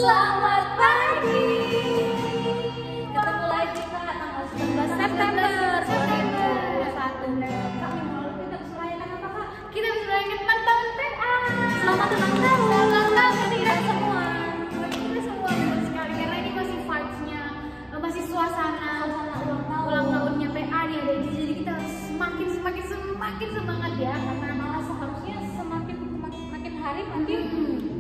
Selamat pagi. Ketemu lagi Kak tanggal 19 September 2021. Kami mau kita bisa merayakan apa Kak? Kita bisa merayakan ulang tahun PA. Selamat ulang tahun. Selamat ulang tahun kita semua. Kita semua betul sekali karena ini masih vibes-nya, masih suasana ulang tahunnya PA nih ada. Jadi kita harus semakin semangat ya karena malah seharusnya makin hari makin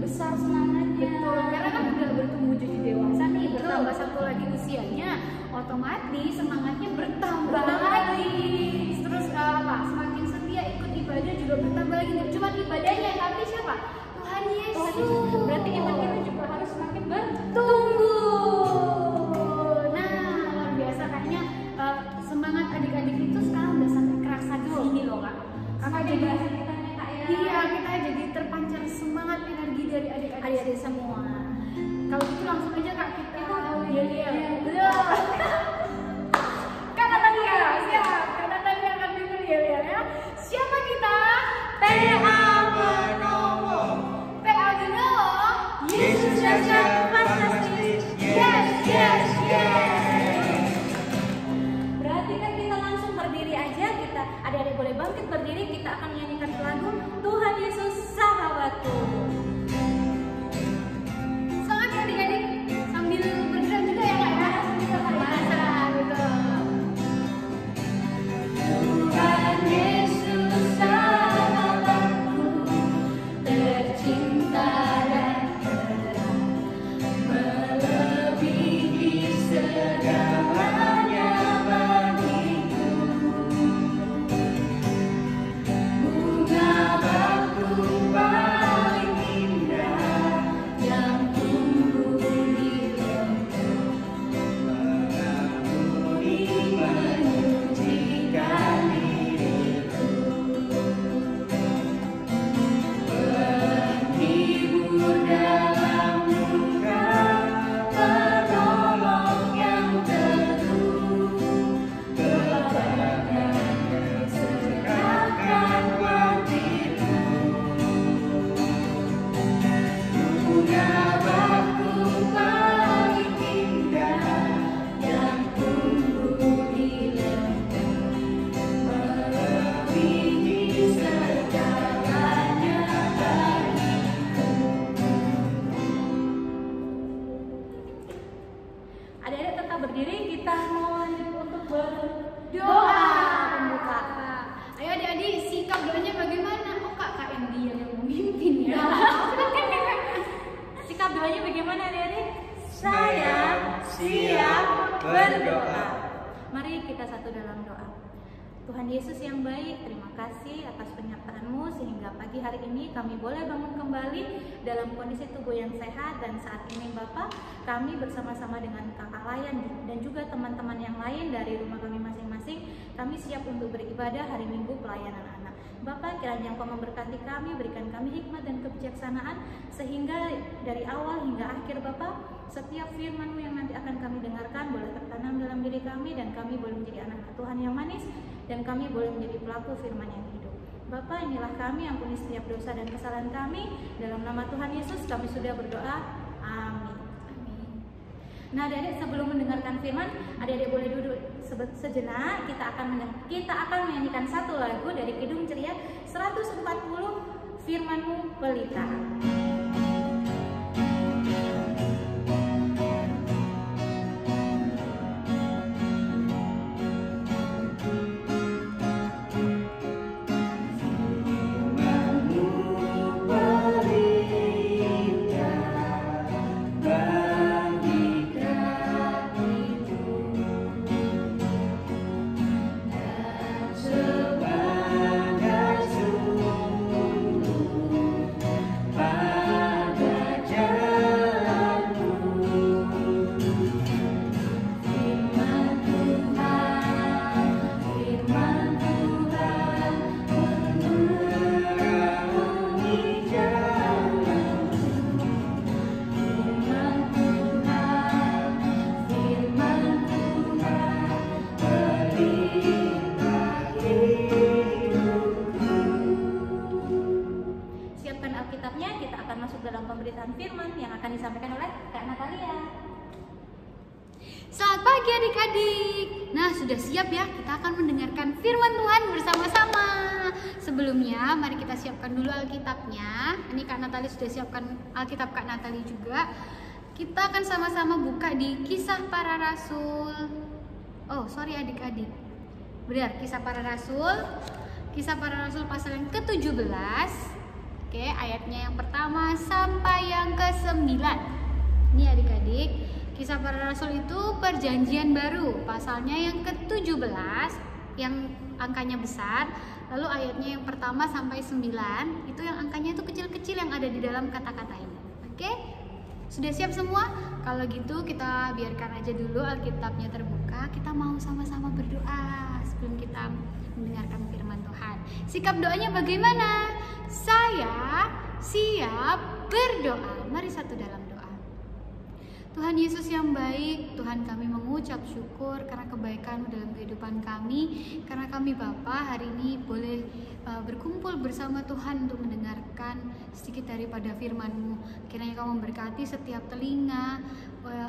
besar semangatnya. Betul, karena kan udah bertumbuh jadi dewasa nih, bertambah satu lagi usianya, otomatis semangatnya bertambah lagi. Terus semakin setia ikut ibadah juga bertambah lagi. Nggak cuma ibadahnya, tapi siapa? Tuhan Yesus. Berarti iman kita juga harus semakin bertumbuh. Nah, luar biasa kayaknya semangat adik-adik itu sekarang udah sampai kerasa di sini loh Kak. Karena jadi iya, kita jadi terpancar semangat energi dari adik-adik semua. Kalau gitu langsung aja Kak kita yel-yel. Kak Natalia, siap. Kak Natalia akan bimbing yel-yel ya. Siapa kita? PA Benowo. PA Benowo. Yesus Raja fantastis. Yes. Berarti kan kita langsung berdiri aja, kita adik-adik boleh bangkit berdiri, kita akan menyanyikan lagu Tuhan Yesus Sahabatku. Semangat ya adik-adik, sambil bergerak juga ya Kak ya, masa gitu. Tuhan Yesus sahabatku, tercinta dan terang, melebihi segalanya bagiku. Bunga batu paling indah yang tumbuh di lembah, mengamuni menyucikan diriku, penghibur dalam duka, penolong yang teguh, kebaikannya segarkan hatiku. Bunga batu paling indah yang tumbuh di lembah, melebihi segalanya bagiku. Adik-adik tetap berdiri, kita mau lanjut untuk berdoa pembuka. Ayo adik-adik, sikap doanya bagaimana? Oh kakak yang dia yang memimpin ya. Sikap doanya bagaimana adik-adik? Saya siap berdoa. Mari kita satu dalam doa. Tuhan Yesus yang baik, terima kasih atas penyertaan-Mu sehingga pagi hari ini kami boleh bangun kembali dalam kondisi tubuh yang sehat. Dan saat ini Bapak, kami bersama-sama dengan Kakak Layan dan juga teman-teman yang lain dari rumah kami masing-masing, kami siap untuk beribadah hari Minggu pelayanan anak. Bapak, kiranya Engkau memberkati kami, berikan kami hikmat dan kebijaksanaan sehingga dari awal hingga akhir Bapak, setiap firman-Mu yang nanti akan kami dengarkan boleh tertanam dalam diri kami dan kami boleh menjadi anak Tuhan yang manis dan kami boleh menjadi pelaku firman yang hidup. Bapak, inilah kami, ampuni setiap dosa dan kesalahan kami. Dalam nama Tuhan Yesus kami sudah berdoa. Amin. Nah adik-adik, sebelum mendengarkan firman, adik-adik boleh duduk sejenak. Kita akan menyanyikan satu lagu dari Kidung Ceria 140, Firman-Mu Pelita. Alkitabnya, kita akan masuk dalam pemberitaan firman yang akan disampaikan oleh Kak Kak Natalia. Selamat pagi adik-adik. Nah, sudah siap ya? Kita akan mendengarkan firman Tuhan bersama-sama. Sebelumnya, mari kita siapkan dulu Alkitabnya. Ini Kak Natalia sudah siapkan Alkitab Kak Natalia juga. Kita akan sama-sama buka di Kisah Para Rasul. Oh, sorry adik-adik. Benar, Kisah Para Rasul. Kisah Para Rasul pasal yang ke-17. Oke, ayatnya yang pertama sampai yang ke-9. Ini adik-adik, Kisah Para Rasul itu perjanjian baru, pasalnya yang ke-17, yang angkanya besar. Lalu ayatnya yang pertama sampai 9, itu yang angkanya itu kecil-kecil yang ada di dalam kata-kata ini. Oke? Sudah siap semua? Kalau gitu kita biarkan aja dulu Alkitabnya terbuka. Kita mau sama-sama berdoa sebelum kita mendengarkan firman Tuhan. Sikap doanya bagaimana? Saya siap berdoa. Mari satu dalam doa. Tuhan Yesus yang baik, Tuhan kami mengucap syukur karena kebaikan-Mu dalam kehidupan kami. Karena kami Bapa hari ini boleh berkumpul bersama Tuhan untuk mendengarkan sedikit daripada firman-Mu. Kiranya Kau memberkati setiap telinga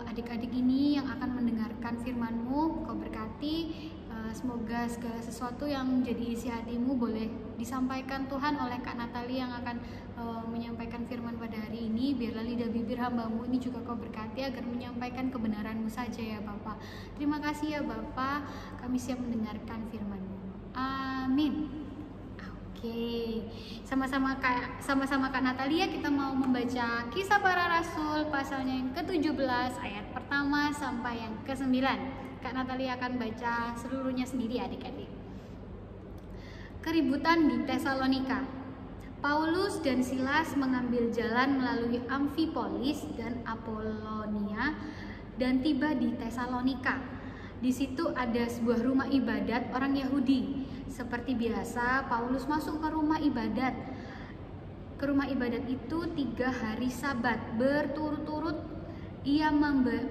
adik-adik ini yang akan mendengarkan firman-Mu. Kau berkati, semoga segala sesuatu yang menjadi isi hati-Mu boleh disampaikan Tuhan oleh Kak Natalia yang akan menyampaikan firman pada hari ini. Biarlah lidah bibir hamba-Mu ini juga Kau berkati agar menyampaikan kebenaran-Mu saja ya Bapa. Terima kasih ya Bapa, kami siap mendengarkan firman-Mu. Amin. Oke, sama-sama Kak Natalia kita mau membaca Kisah Para Rasul pasalnya yang ke-17 ayat pertama sampai yang ke-9. Kak Natalia akan baca seluruhnya sendiri adik-adik. Keributan di Tesalonika. Paulus dan Silas mengambil jalan melalui Amfipolis dan Apolonia dan tiba di Tesalonika. Di situ ada sebuah rumah ibadat orang Yahudi. Seperti biasa, Paulus masuk ke rumah ibadat. Ke rumah ibadat itu 3 hari Sabat berturut-turut. Ia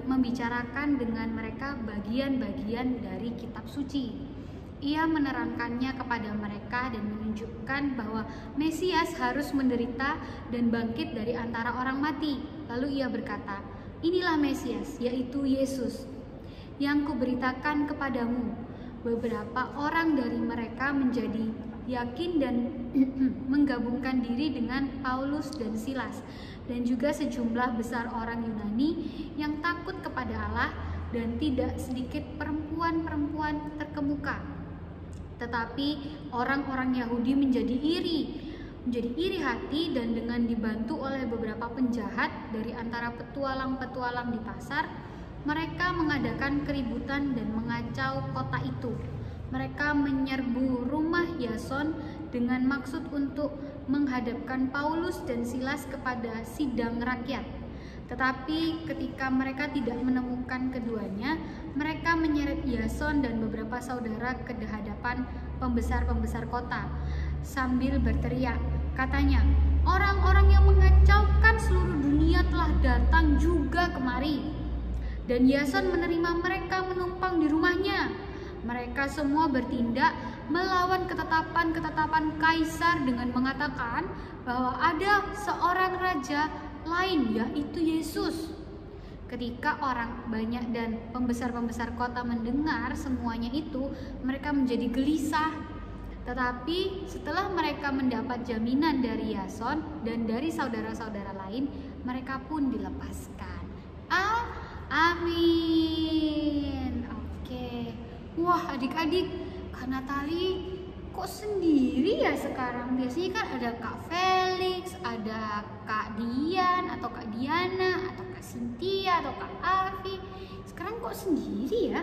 membicarakan dengan mereka bagian-bagian dari kitab suci. Ia menerangkannya kepada mereka dan menunjukkan bahwa Mesias harus menderita dan bangkit dari antara orang mati. Lalu ia berkata, "Inilah Mesias, yaitu Yesus, yang kuberitakan kepadamu." Beberapa orang dari mereka menjadi yakin dan menggabungkan diri dengan Paulus dan Silas, dan juga sejumlah besar orang Yunani yang takut kepada Allah, dan tidak sedikit perempuan-perempuan terkemuka. Tetapi orang-orang Yahudi menjadi iri hati, dan dengan dibantu oleh beberapa penjahat dari antara petualang-petualang di pasar, mereka mengadakan keributan dan mengacau kota itu. Mereka menyerbu rumah Yason dengan maksud untuk menghadapkan Paulus dan Silas kepada sidang rakyat. Tetapi ketika mereka tidak menemukan keduanya, mereka menyeret Yason dan beberapa saudara ke hadapan pembesar-pembesar kota sambil berteriak. Katanya, "Orang-orang yang mengacaukan seluruh dunia telah datang juga kemari." Dan Yason menerima mereka menumpang di rumahnya. Mereka semua bertindak melawan ketetapan-ketetapan Kaisar dengan mengatakan bahwa ada seorang raja lain, yaitu Yesus. Ketika orang banyak dan pembesar-pembesar kota mendengar semuanya itu, mereka menjadi gelisah. Tetapi setelah mereka mendapat jaminan dari Yason dan dari saudara-saudara lain, mereka pun dilepaskan. Amin. Oke. Wah, adik-adik, Kak Natali kok sendiri ya sekarang? Biasanya kan ada Kak Felix, ada Kak Dian atau Kak Diana atau Kak Cynthia atau Kak Avi. Sekarang kok sendiri ya?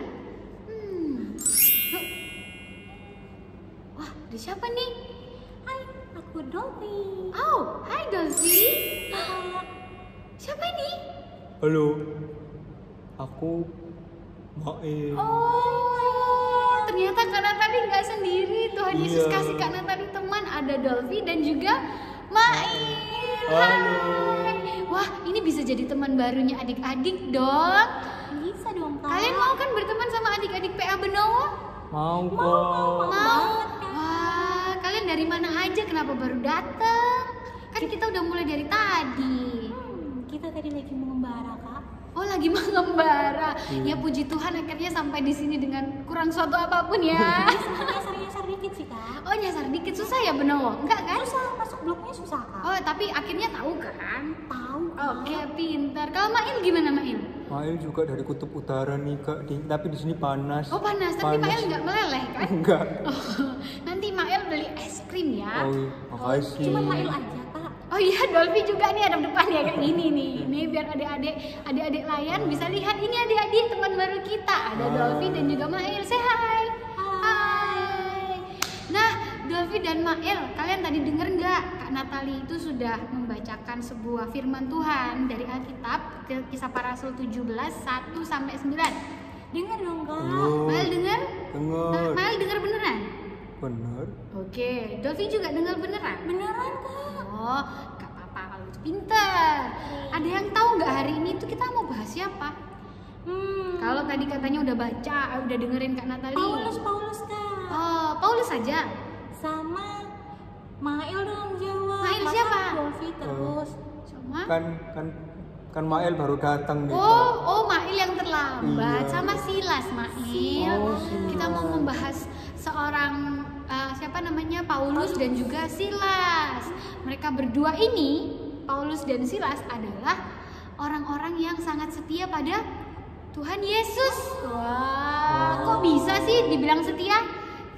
Yuk. Wah, ada siapa nih? Hai, aku Dolphy. Oh, hai Dolphy. Siapa ini? Halo, aku Mail. Oh, ternyata Kak Natali nggak sendiri. Tuhan Yesus Iya. kasih Kak Natali teman, ada Dolphy dan juga Mail. Halo. Hai. Wah, ini bisa jadi teman barunya adik-adik dong. Bisa dong, Kak. Kalian mau kan berteman sama adik-adik PA Benowo? Mau kok. Mau? banget, Kak. Wah, kalian dari mana aja? Kenapa baru datang? Kan kita udah mulai dari tadi. kita tadi lagi mengembara, Kak. Oh, lagi mengembara. Iya. Ya puji Tuhan akhirnya sampai di sini dengan kurang suatu apapun ya. Nyasar-nyasar dikit sih, Kak. Oh, nyasar dikit susah ya Benowo? Enggak kan? Susah, masuk bloknya susah, Kak. Oh, tapi akhirnya tahu kan? Tahu, Kak. Oke, pintar. Kalau Mail gimana Mail? Mail juga dari kutub utara nih kak, tapi di sini panas. Oh, panas. Tapi Mail nggak meleleh kan? Enggak. Oh, nanti Mail beli es krim ya. Oh, iya, makasih. Cuma Mail aja, Kak. Oh iya, Dolphy juga nih ada depan ya kayak gini nih. Ini biar adik-adik layan bisa lihat ini adik-adik teman baru kita. Ada Dolphy dan juga Mail. Say hi. Hai. Nah, Dolphy dan Mail, kalian tadi denger nggak Kak Natali itu sudah membacakan sebuah firman Tuhan dari Alkitab, Kisah Para Rasul 17 1 sampai 9. Dengar dong, Kak. Mail denger? Dengar. Mail denger beneran? Bener. Oke, Dolphy juga denger beneran? Beneran, Kak. Oh, gak apa-apa kalau itu pinter. Ada yang tahu nggak hari ini tuh kita mau bahas siapa? Kalau tadi katanya udah baca, udah dengerin Kak Natali. Paulus, Kak. Oh, Paulus saja. Sama Mail dong jawab. Mail Masa siapa? Dolphy terus. Sama? Kan Mael baru datang nih. Kak. Oh, Mail yang terlambat. Iya. Sama Silas, Mail. Oh, Kita mau membahas seorang siapa namanya Paulus dan juga Silas. Mereka berdua ini, Paulus dan Silas adalah orang-orang yang sangat setia pada Tuhan Yesus. Wah, kok bisa sih dibilang setia?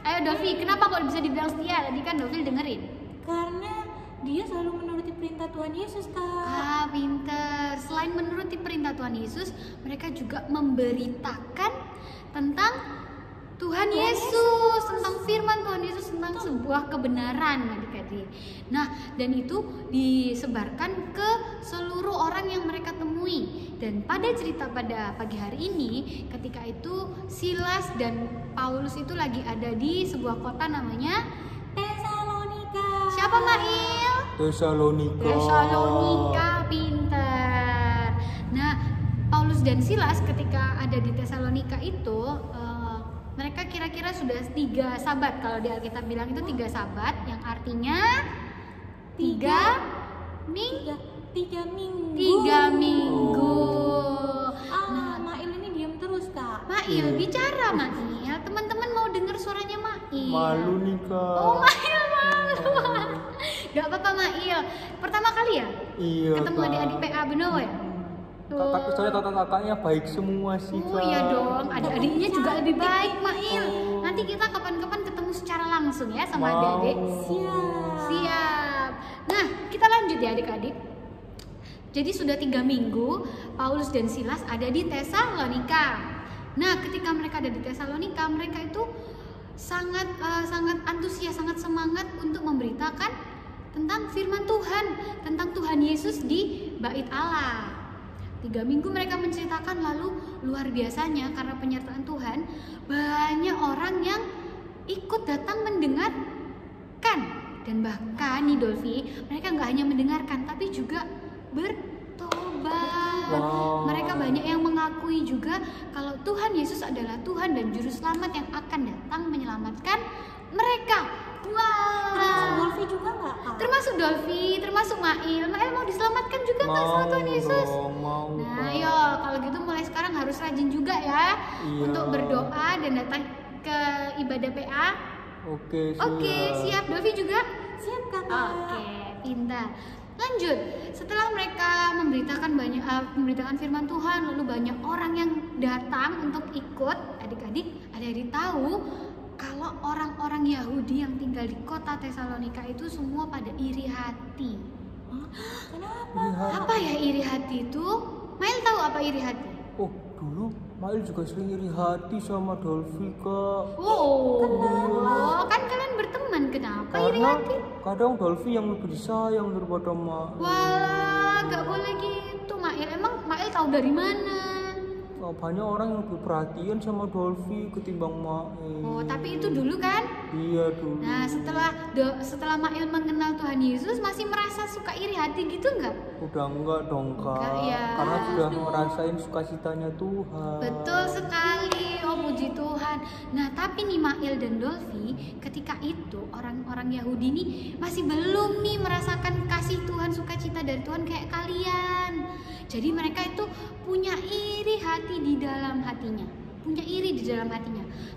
Ayo Dolphy, kenapa kok bisa dibilang setia? Tadi kan Dolphy dengerin. Karena dia selalu menuruti perintah Tuhan Yesus, Kak. Ah, pinter. Selain menuruti perintah Tuhan Yesus, mereka juga memberitakan tentang Tuhan Yesus, tentang firman Tuhan Yesus, tentang sebuah kebenaran adik-adik. Nah, dan itu disebarkan ke seluruh orang yang mereka temui. Dan pada cerita pada pagi hari ini, ketika itu Silas dan Paulus itu lagi ada di sebuah kota namanya Tesalonika. siapa Mail? Tesalonika, pinter. Nah, Paulus dan Silas ketika ada di Tesalonika itu mereka kira-kira sudah 3 sabat. Kalau di Alkitab bilang itu 3 sabat, yang artinya 3 minggu. 3 minggu. 3 minggu. Nah, Mail ini diam terus, Kak. Mail bicara, Mail. Teman-teman mau dengar suaranya Mail. Malu nih kak. Oh, Mail malu. Gak apa-apa Mail. Pertama kali ya? Iya. Ketemu Kak. adik-adik PA Benowo ya? Kakak-kakaknya baik semua sih Oh kak. iya dong, adik-adiknya juga lebih baik Mail. Nanti kita kapan-kapan ketemu secara langsung ya sama Mau. adik-adik. Siap. Nah, kita lanjut ya adik-adik. Jadi sudah 3 minggu Paulus dan Silas ada di Tesalonika. Nah, ketika mereka ada di Tesalonika, mereka itu sangat antusias, sangat semangat untuk memberitakan tentang firman Tuhan, tentang Tuhan Yesus di Bait Allah. 3 minggu mereka menceritakan, lalu luar biasanya karena penyertaan Tuhan, banyak orang yang ikut datang mendengarkan. Dan bahkan nih Dolphy, mereka nggak hanya mendengarkan tapi juga bertobat. Wow. Mereka banyak yang mengakui juga kalau Tuhan Yesus adalah Tuhan dan Juru Selamat yang akan datang menyelamatkan mereka. Termasuk Wah, Dolphy juga nggak, Kak? termasuk Dolphy, termasuk Mail. Mail mau diselamatkan juga nggak sama Tuhan Yesus? Mau. Nah, Kak. yo kalau gitu mulai sekarang harus rajin juga ya Iya. untuk berdoa dan datang ke ibadah PA. Oke, Oke, siap. Dolphy juga? Siap, Kak. Oke, pintar. Lanjut. Setelah mereka memberitakan firman Tuhan, lalu banyak orang yang datang untuk ikut. Adik-adik tahu kalau orang-orang Yahudi yang tinggal di kota Tesalonika itu semua pada iri hati. Kenapa? Apa ya iri hati itu? Mail tahu apa iri hati? Oh, dulu Mail juga sering iri hati sama Dolphy kak. Oh, kan kalian berteman, kenapa iri Karena hati? kadang Dolphy yang lebih disayang daripada Mail. Walah, gak boleh gitu Mail. Emang Mail tahu dari mana? Oh, banyak orang yang lebih perhatian sama Dolphy ketimbang Mail. Oh, tapi itu dulu kan? Iya dulu. Nah, setelah Mail mengenal Tuhan Yesus, masih merasa suka iri hati gitu nggak? Udah enggak dong kak. Enggak, ya. Karena sudah ngerasain sukacitanya Tuhan. Betul sekali. oh puji Tuhan. Nah tapi nih Mail dan Dolfi, ketika itu orang-orang Yahudi ini masih belum nih merasakan kasih Tuhan, sukacita dari Tuhan kayak kalian. Jadi mereka itu punya iri hati di dalam hatinya,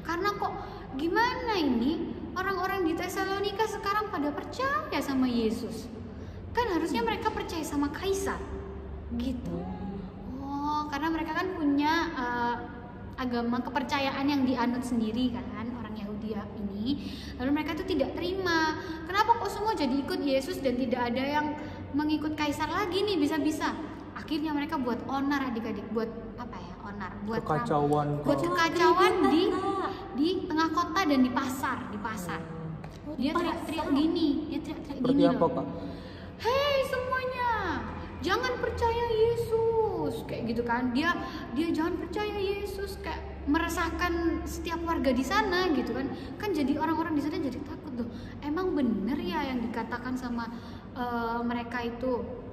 karena kok gimana ini orang-orang di Tesalonika sekarang pada percaya sama Yesus, kan harusnya mereka percaya sama kaisar gitu. Oh, karena mereka kan punya agama kepercayaan yang dianut sendiri kan, orang Yahudi ini. Lalu mereka itu tidak terima, kenapa kok semua jadi ikut Yesus dan tidak ada yang mengikut kaisar lagi nih bisa-bisa. Akhirnya mereka buat onar adik-adik, buat apa ya, onar, buat kekacauan, di tengah kota dan di pasar. Dia teriak-teriak gini seperti apa Kak? Hei semuanya, jangan percaya Yesus, kayak gitu kan. Dia jangan percaya Yesus, kayak meresahkan setiap warga di sana gitu kan. Kan jadi orang-orang di sana jadi takut tuh. Emang bener ya yang dikatakan sama mereka itu?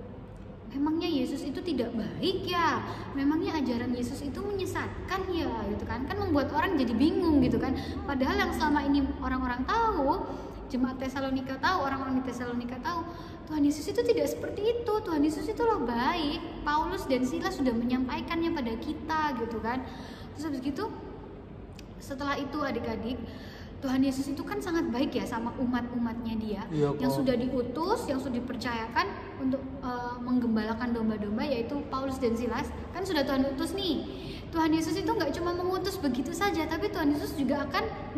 Memangnya Yesus itu tidak baik ya? Memangnya ajaran Yesus itu menyesatkan ya gitu kan? Kan membuat orang jadi bingung gitu kan. Padahal yang selama ini orang-orang tahu, jemaat Tesalonika tahu, orang-orang di Tesalonika tahu, Tuhan Yesus itu tidak seperti itu. Tuhan Yesus itu loh baik. Paulus dan Silas sudah menyampaikannya pada kita gitu kan. Terus habis gitu, setelah itu adik-adik, Tuhan Yesus itu kan sangat baik ya sama umat-umatnya dia, yang sudah diutus, yang sudah dipercayakan untuk menggembalakan domba-domba, yaitu Paulus dan Silas. Kan sudah Tuhan utus nih. Tuhan Yesus itu nggak cuma mengutus begitu saja, tapi Tuhan Yesus juga akan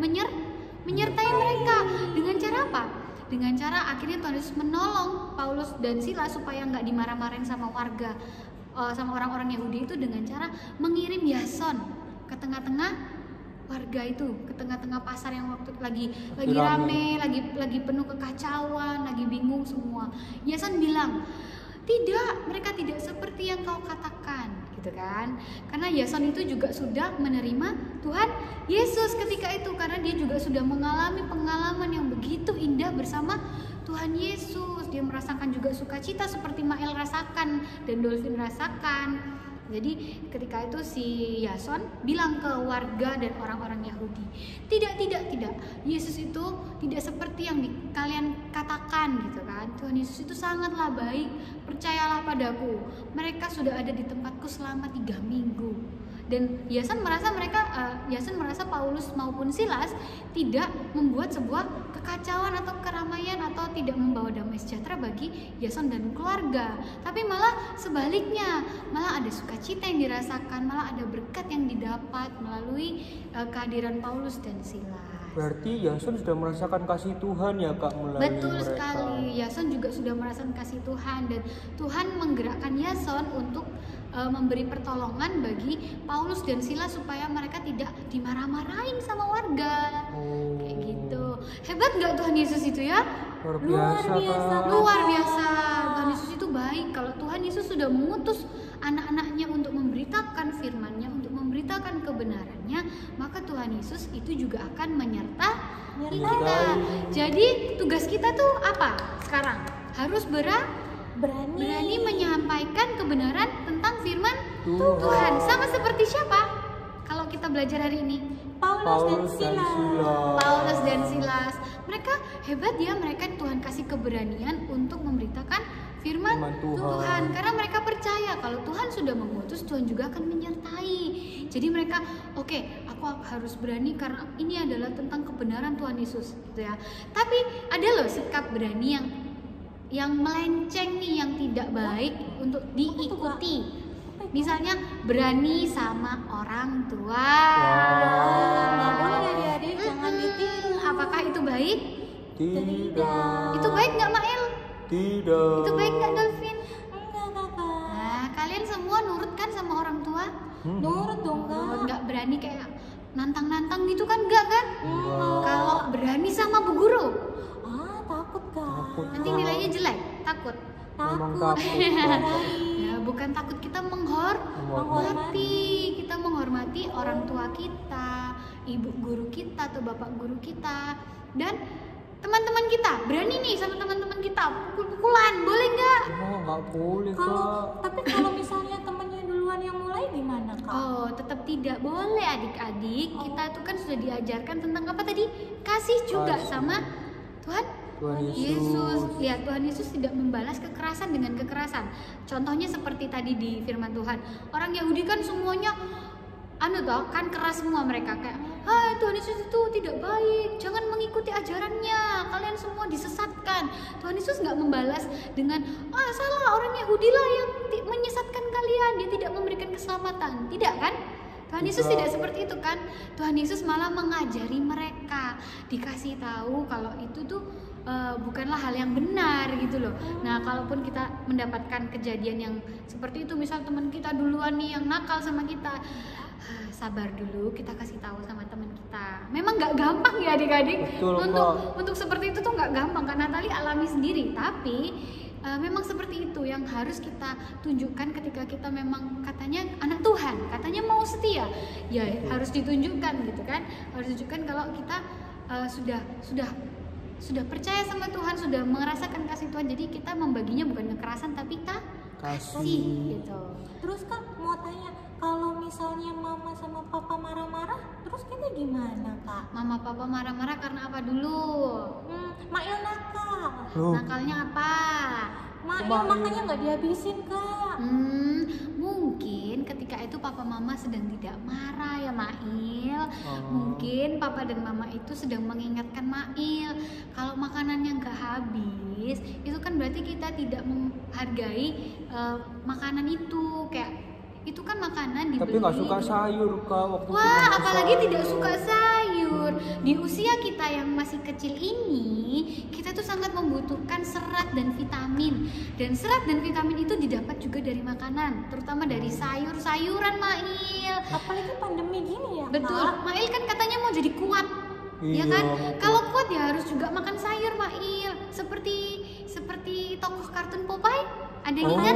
menyertai mereka. Dengan cara apa? Dengan cara akhirnya Tuhan Yesus menolong Paulus dan Silas supaya nggak dimarah-marahin sama warga, sama orang-orang Yahudi itu, dengan cara mengirim Yason ke tengah-tengah warga itu, ke tengah-tengah pasar yang waktu lagi rame, lagi penuh kekacauan, lagi bingung semua. Yason bilang, tidak, mereka tidak seperti yang kau katakan, gitu kan? Karena Yason itu juga sudah menerima Tuhan Yesus ketika itu, karena dia juga sudah mengalami pengalaman yang begitu indah bersama Tuhan Yesus. Dia merasakan juga sukacita seperti Mael rasakan dan Dolphin rasakan. Jadi ketika itu si Yason bilang ke warga dan orang-orang Yahudi, tidak, Yesus itu tidak seperti yang kalian katakan gitu kan. Tuhan Yesus itu sangatlah baik, percayalah padaku, mereka sudah ada di tempatku selama 3 minggu. Dan Yason merasa Paulus maupun Silas tidak membuat sebuah kekacauan atau keramaian atau tidak membawa damai sejahtera bagi Yason dan keluarga, tapi malah sebaliknya, malah ada sukacita yang dirasakan, malah ada berkat yang didapat melalui kehadiran Paulus dan Silas. Berarti Yason sudah merasakan kasih Tuhan ya Kak melalui Betul mereka. Sekali, Yason juga sudah merasakan kasih Tuhan, dan Tuhan menggerakkan Yason untuk memberi pertolongan bagi Paulus dan Silas supaya mereka tidak dimarah-marahin sama warga. Kayak gitu. Hebat nggak Tuhan Yesus itu ya? Luar biasa. Luar biasa. Tuhan Yesus itu baik. Kalau Tuhan Yesus sudah mengutus anak-anaknya untuk memberitakan firman-Nya, untuk memberitakan kebenarannya, maka Tuhan Yesus itu juga akan menyertai kita. Jadi tugas kita tuh apa sekarang? Harus berani menyampaikan kebenaran tentang firman Tuhan. Sama seperti siapa? Kalau kita belajar hari ini, Paulus dan Silas. Mereka hebat ya, mereka Tuhan kasih keberanian untuk memberitakan firman Tuhan. Karena mereka percaya kalau Tuhan sudah mengutus, Tuhan juga akan menyertai. Jadi mereka, oke, aku harus berani karena ini adalah tentang kebenaran Tuhan Yesus, gitu ya. Tapi ada loh sikap berani yang melenceng nih, yang tidak baik untuk diikuti. Misalnya berani sama orang tua. Nggak boleh adik-adik, jangan ditiru. Apakah itu baik? Tidak. Itu baik nggak Mael? Tidak. Itu baik nggak Dolphin? Enggak, Kakak. Nah, kalian semua nurut kan sama orang tua? Nurut dong, Kak. Nggak berani kayak nantang-nantang gitu kan, enggak kan? Enggak. Kalau berani sama bu guru, Takut, Kak. Takut. nanti nilainya jelek, takut. Memang Takut. Ya, bukan takut, kita menghormati orang tua kita, ibu guru kita atau bapak guru kita, dan teman-teman kita. Berani nih sama teman-teman kita, pukul-pukulan, boleh nggak? Nggak boleh Kak. Tapi kalau misalnya temannya duluan duluan yang mulai gimana Kak? Oh, tetap tidak boleh adik-adik. Kita tuh kan sudah diajarkan tentang apa tadi? Kasih juga Kasih. sama Tuhan Tuhan Yesus. Lihat, Tuhan Yesus tidak membalas kekerasan dengan kekerasan. Contohnya seperti tadi di firman Tuhan. Orang Yahudi kan semuanya kan keras semua mereka, kayak Tuhan Yesus itu tidak baik, jangan mengikuti ajarannya, kalian semua disesatkan. Tuhan Yesus nggak membalas dengan salah, orang Yahudi lah yang menyesatkan kalian, dia tidak memberikan keselamatan, tidak kan? Tuhan Yesus tidak seperti itu kan? Tuhan Yesus malah mengajari mereka, dikasih tahu kalau itu tuh bukanlah hal yang benar gitu loh. Nah, kalaupun kita mendapatkan kejadian yang seperti itu, misal teman kita duluan nih yang nakal sama kita, sabar dulu, kita kasih tahu sama teman kita. Memang nggak gampang ya adik-adik. Betul, untuk seperti itu tuh nggak gampang, karena Natali alami sendiri. Tapi memang seperti itu yang harus kita tunjukkan ketika kita memang katanya anak Tuhan, katanya mau setia, ya harus ditunjukkan gitu kan. Harus ditunjukkan kalau kita sudah percaya sama Tuhan, sudah merasakan kasih Tuhan. Jadi kita membaginya bukan kekerasan tapi kasih gitu. Terus Kak mau tanya, kalau misalnya mama sama papa marah-marah, terus kita gimana Kak? Mama papa marah-marah karena apa dulu? Mail nakal. Nakalnya apa? Mail makanya nggak dihabisin Kak. Mungkin ketika itu papa mama sedang tidak marah ya Mail. Mungkin papa dan mama itu sedang mengingatkan Mail kalau makanannya nggak habis, itu kan berarti kita tidak menghargai makanan itu. Kayak itu kan makanan dibeli. Tapi nggak suka sayur Kak waktu itu. Wah, apalagi tidak suka sayur. Di usia kita yang masih kecil ini, kita tuh sangat membutuhkan serat dan vitamin. Dan serat dan vitamin itu didapat juga dari makanan, terutama dari sayur-sayuran Mail. Apalagi pandemi gini ya Betul, Kak. Mail kan katanya mau jadi kuat. Ya Iya, kan? betul. Kalau kuat ya harus juga makan sayur Mail. Seperti tokoh kartun Popeye. Ada yang ingat?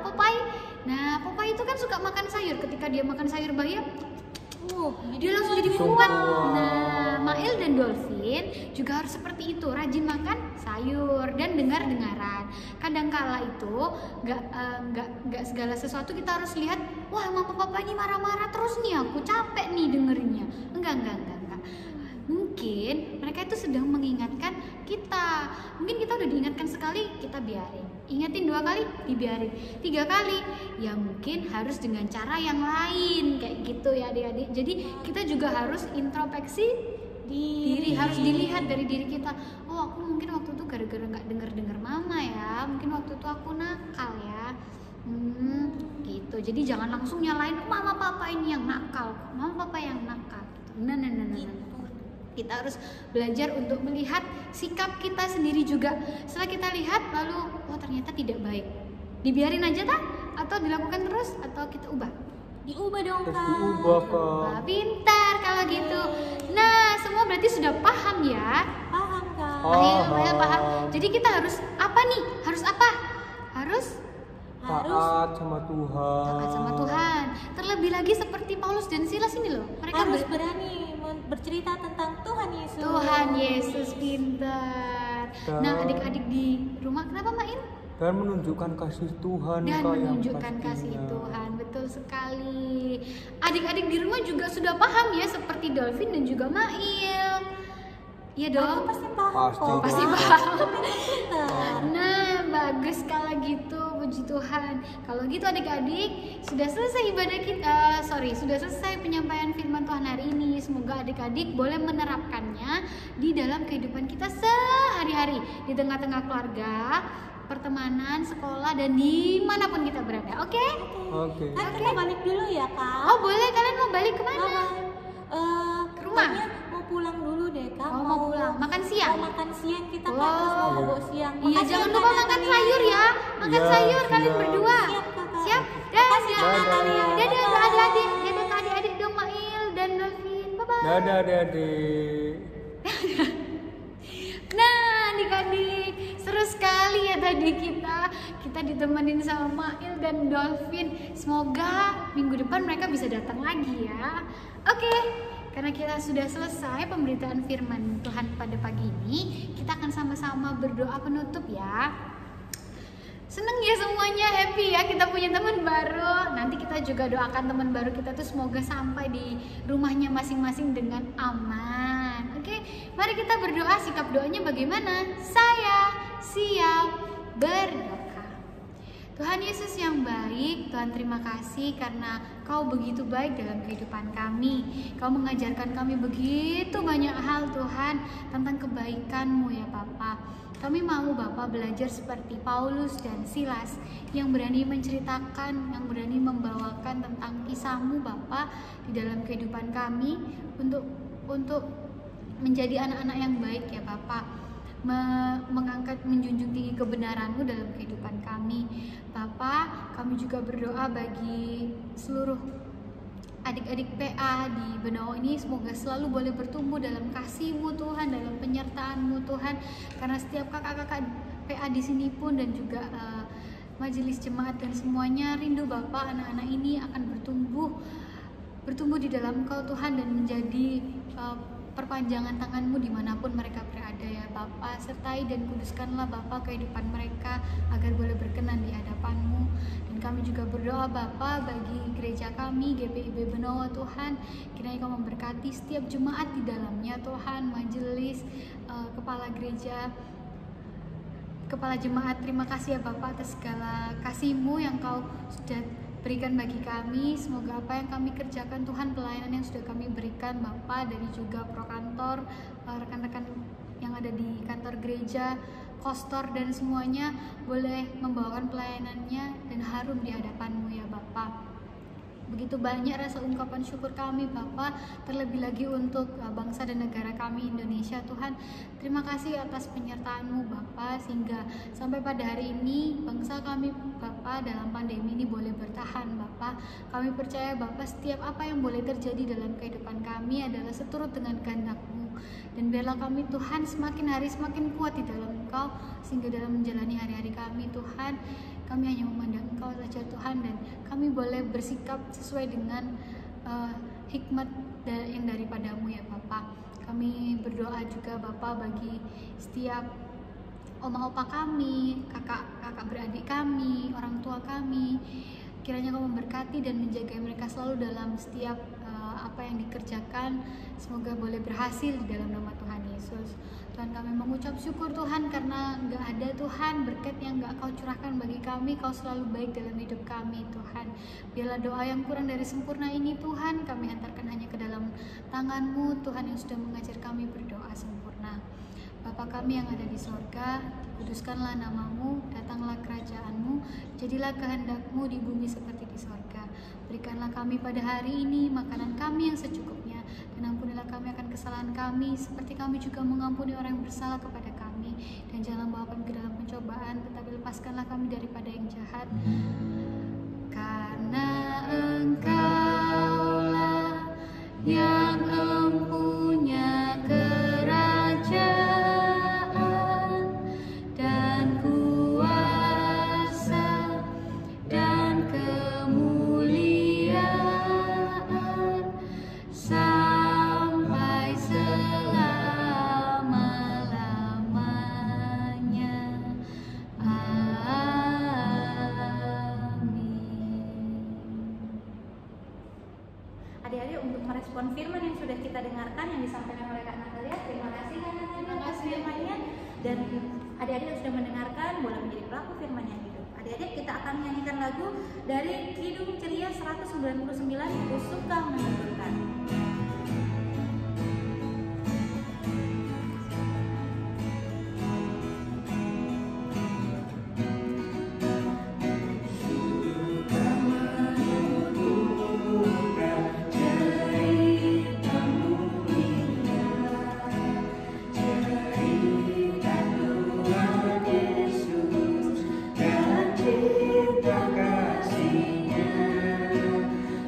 Popeye. Nah, Popeye itu kan suka makan sayur. Ketika dia makan sayur bayam, dia langsung jadi kuat. Nah, Mail dan Dolphin juga harus seperti itu, rajin makan sayur dan dengar-dengaran. Kadangkala itu nggak segala sesuatu kita harus lihat, wah mama papa ini marah-marah terus nih, aku capek nih dengerinnya. Enggak. Mungkin mereka itu sedang mengingatkan kita. Mungkin kita udah diingatkan sekali, kita biarin. Ingatin 2 kali, dibiarin. 3 kali, ya mungkin harus dengan cara yang lain, kayak gitu ya adik-adik. Jadi kita juga harus introspeksi diri, harus dilihat dari diri kita. Oh, aku mungkin waktu itu gara-gara nggak dengar mama ya. Mungkin waktu itu aku nakal ya. Gitu. Jadi jangan langsung nyalain mama papa ini yang nakal, mama papa yang nakal. Nah. Kita harus belajar untuk melihat sikap kita sendiri juga. Setelah kita lihat, lalu ternyata tidak baik, dibiarin aja atau dilakukan terus, atau kita ubah? Diubah dong Kak. Diubah Kak. Wah, pintar kalau gitu. Nah, semua berarti sudah paham ya? Paham Kak. Ayo paham. Jadi kita harus apa nih? Harus apa? Harus Taat sama Tuhan. taat sama Tuhan. Terlebih lagi seperti Paulus dan Silas ini loh. Mereka harus berani bercerita tentang Tuhan Yesus. Tuhan Yesus, pintar. Nah, adik-adik di rumah kenapa Main? Dan menunjukkan kasih Tuhan Dan Kak, yang menunjukkan pastinya. kasih Tuhan, betul sekali. Adik-adik di rumah juga sudah paham ya, seperti Dolphin dan juga Mail. Iya dong. Pasti paham kok. Pasti Kak. paham. Pintar. Nah, bagus kalau gitu, puji Tuhan. Kalau gitu adik-adik, sudah selesai ibadah kita, sudah selesai penyampaian firman Tuhan hari ini. Semoga adik-adik boleh menerapkannya di dalam kehidupan kita sehari-hari, di tengah-tengah keluarga, pertemanan, sekolah, dan dimanapun kita berada. Oke? Oke. Kan kita balik dulu ya Kak. Oh boleh, kalian mau balik kemana? Ke rumah? Mau pulang dulu deh Kak. Oh, mau pulang. Makan siang? Mau makan siang kita Wow. kan terus mau bobo siang. Iya, Makasih jangan ya, lupa Kak makan Natalia. sayur ya. Makan Iya, sayur kalian siap. berdua. Siap, Kakak. Siap? Makasih ya, Dadah. Natalia. Dadah adik-adik. Dadah ke adik-adik dong, Mail dan Dolphin. Bye-bye. Dadah adik-adik. Nah, adik-adik, seru sekali ya tadi kita ditemenin sama Mail dan Dolphin. Semoga minggu depan mereka bisa datang lagi ya. Oke, karena kita sudah selesai pemberitaan firman Tuhan pada pagi ini, kita akan sama-sama berdoa penutup ya. Seneng ya semuanya, happy ya kita punya teman baru. Nanti kita juga doakan teman baru kita tuh semoga sampai di rumahnya masing-masing dengan aman. Oke, mari kita berdoa. Sikap doanya bagaimana? Saya siap berdoa. Tuhan Yesus yang baik, Tuhan terima kasih karena Kau begitu baik dalam kehidupan kami. Kau mengajarkan kami begitu banyak hal Tuhan tentang kebaikan-Mu ya Bapa. Kami mau Bapak belajar seperti Paulus dan Silas yang berani menceritakan, yang berani membawakan tentang kisah-Mu Bapak di dalam kehidupan kami untuk menjadi anak-anak yang baik ya Bapak, mengangkat, menjunjung tinggi kebenaran-Mu dalam kehidupan kami. Bapak, kami juga berdoa bagi seluruh adik-adik PA di Benawa ini semoga selalu boleh bertumbuh dalam kasih-Mu Tuhan, dalam penyertaan-Mu Tuhan, karena setiap kakak-kakak PA di sini pun dan juga majelis jemaat dan semuanya rindu Bapak anak-anak ini akan bertumbuh di dalam Engkau Tuhan dan menjadi perpanjangan tangan-Mu dimanapun mereka berada ya Bapak. Sertai dan kuduskanlah Bapak kehidupan mereka agar boleh berkenan di hadapan-Mu. Dan kami juga berdoa Bapak bagi gereja kami GPIB Benowo Tuhan, kiranya Kau memberkati setiap jemaat di dalamnya Tuhan, majelis, kepala gereja, kepala jemaat. Terima kasih ya Bapak atas segala kasih-Mu yang Kau sudah berikan bagi kami. Semoga apa yang kami kerjakan Tuhan, pelayanan yang sudah kami berikan Bapak, dari juga prokantor, rekan-rekan yang ada di kantor gereja, kostor dan semuanya boleh membawakan pelayanannya dan harum di hadapan-Mu ya Bapak. Begitu banyak rasa ungkapan syukur kami Bapak, terlebih lagi untuk bangsa dan negara kami Indonesia Tuhan. Terima kasih atas penyertaan-Mu Bapak, sehingga sampai pada hari ini bangsa kami Bapak dalam pandemi ini boleh bertahan Bapak. Kami percaya Bapak setiap apa yang boleh terjadi dalam kehidupan kami adalah seturut dengan kehendak-Mu. Dan biarlah kami Tuhan semakin hari semakin kuat di dalam Engkau, sehingga dalam menjalani hari-hari kami Tuhan, kami hanya memandang Engkau saja Tuhan, dan kami boleh bersikap sesuai dengan hikmat yang daripada-Mu ya Bapak. Kami berdoa juga Bapak bagi setiap oma opa kami, kakak beradik kami, orang tua kami. Kiranya Kau memberkati dan menjaga mereka selalu dalam setiap apa yang dikerjakan. Semoga boleh berhasil di dalam nama Tuhan Yesus. Tuhan, kami mengucap syukur Tuhan karena gak ada Tuhan berkat yang gak Kau curahkan bagi kami. Kau selalu baik dalam hidup kami Tuhan. Biarlah doa yang kurang dari sempurna ini Tuhan kami hantarkan hanya ke dalam tangan-Mu Tuhan yang sudah mengajar kami berdoa sempurna. Bapa kami yang ada di sorga, dikuduskanlah nama-Mu, datanglah kerajaan-Mu, jadilah kehendak-Mu di bumi seperti di sorga. Berikanlah kami pada hari ini makanan kami yang secukupnya, dan ampunilah kami akan kesalahan kami, seperti kami juga mengampuni orang yang bersalah kepada kami. Dan jangan bawa kami ke dalam pencobaan, tetapi lepaskanlah kami daripada yang jahat. Karena Engkaulah yang empunya kerajaan dan kuasa dan kemuliaan sampai selama-lamanya. Adik-adik, untuk merespon firman yang sudah kita dengarkan yang disampaikan oleh Kak Natalia, terima kasih Kak Natalia atas firman-Nya. Dan adik-adik yang sudah mendengarkan boleh menjadi pelaku firman yang hidup. Adik-adik, kita akan menyanyikan lagu dari Kidung Ceria 199, Ku Suka Menunjukkan.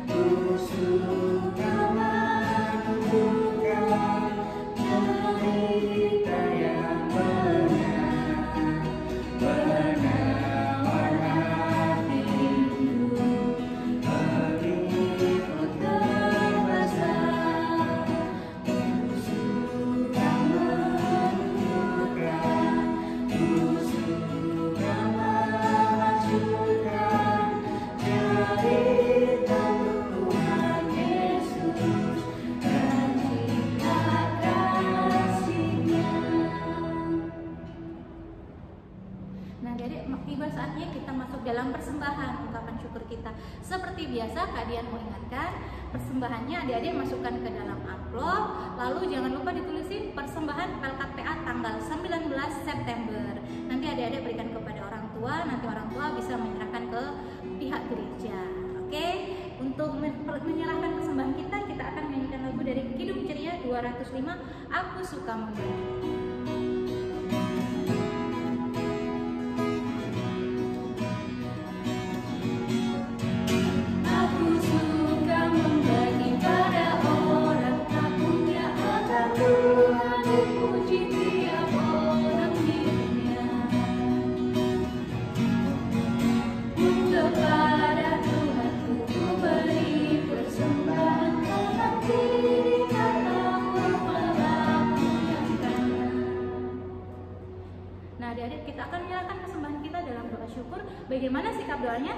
Ku suka Nah, jadi tiba saatnya kita masuk dalam persembahan, ungkapan syukur kita. Seperti biasa, Kak Dian mau ingatkan, persembahannya adik-adik masukkan ke dalam amplop. Lalu jangan lupa ditulisin persembahan PLKPA tanggal 19 September. Nanti adik-adik berikan kepada orang tua, nanti orang tua bisa menyerahkan ke pihak gereja. Oke, untuk menyerahkan persembahan kita akan menyanyikan lagu dari Kidung Ceria 205, Aku Suka Memberi. Bagaimana sikap doanya?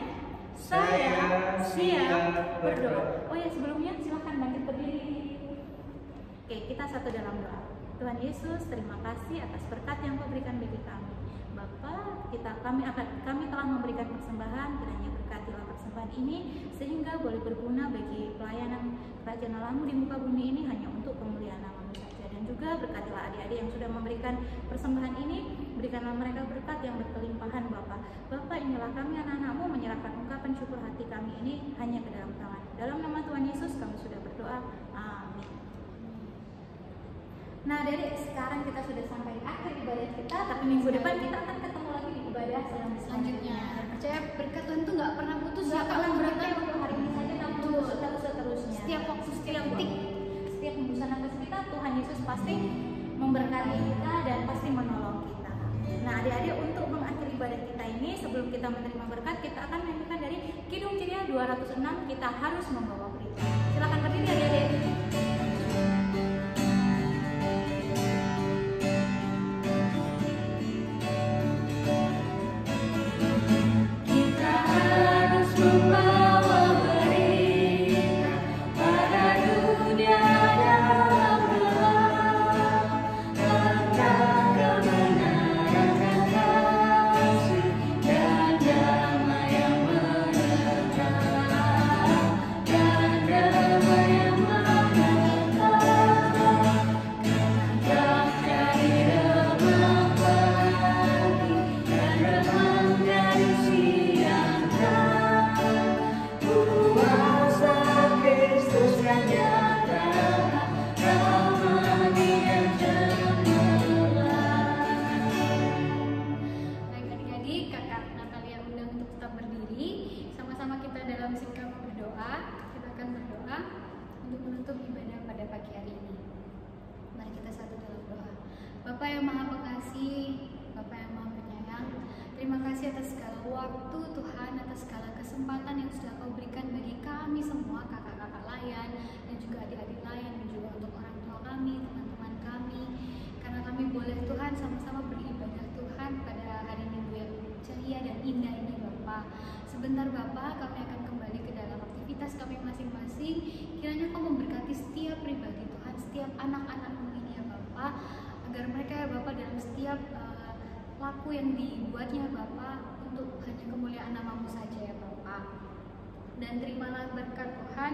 Saya siap berdoa. Oh ya, sebelumnya silahkan bangkit berdiri. Oke, kita satu dalam doa. Tuhan Yesus, terima kasih atas berkat yang Kau berikan bagi kami. Bapa, kami telah memberikan persembahan, kiranya berkatilah persembahan ini sehingga boleh berguna bagi pelayanan Kerajaan Allah-Mu di muka bumi ini hanya untuk kemuliaan nama-Mu saja. Dan juga berkatilah adik-adik yang sudah memberikan persembahan ini, berikanlah mereka berkat yang berkelimpahan Bapa. Bapa, inilah kami anak-anak-Mu menyerahkan ungkapan syukur hati kami ini hanya ke dalam tangan. Dalam nama Tuhan Yesus kami sudah berdoa. Amin. Nah, adik-adik, sekarang kita sudah sampai akhir ibadah kita, tapi minggu depan kita akan ketemu lagi di ibadah selanjutnya. Percaya berkat Tuhan tuh nggak pernah putus ya, Kalau berkat untuk hari ini saja, tapi terus seterusnya. Setiap waktu, setiap detik, setiap hembusan nafas kita, Tuhan Yesus pasti memberkati kita dan pasti menolong kita. Nah, adik-adik, untuk mengakhiri ibadah kita ini, sebelum kita menerima berkat, kita akan menyanyikan dari Kidung Ceria 206, Kita Harus Membawa Berita. Silakan berdiri adik-adik. Bapa yang Maha Pengasih, Bapa yang Maha Penyayang, terima kasih atas segala waktu Tuhan, atas segala kesempatan yang sudah Kau berikan bagi kami semua, kakak-kakak layan dan juga adik-adik layan, dan juga untuk orang tua kami, teman-teman kami, karena kami boleh Tuhan sama-sama beribadah Tuhan pada hari Minggu yang ceria dan indah ini Bapa. Sebentar Bapa, kami akan kembali ke dalam aktivitas kami masing-masing. Kiranya Kau memberkati setiap pribadi Tuhan, setiap anak-anak-Mu ini ya Bapa, agar mereka ya Bapak dalam setiap laku yang dibuatnya Bapak untuk hanya kemuliaan nama-Mu saja ya Bapak. Dan terimalah berkat Tuhan,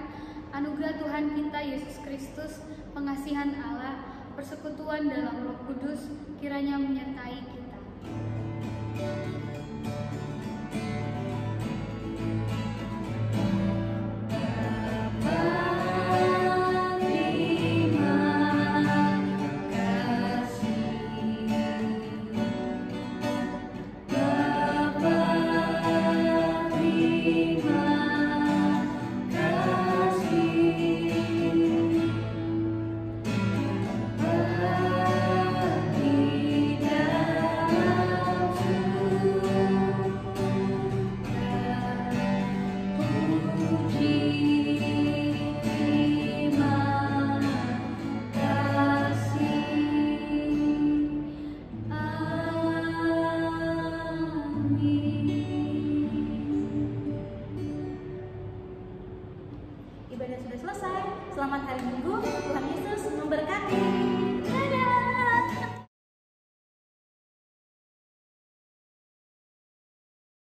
anugerah Tuhan kita Yesus Kristus, pengasihan Allah, persekutuan dalam Roh Kudus kiranya menyertai kita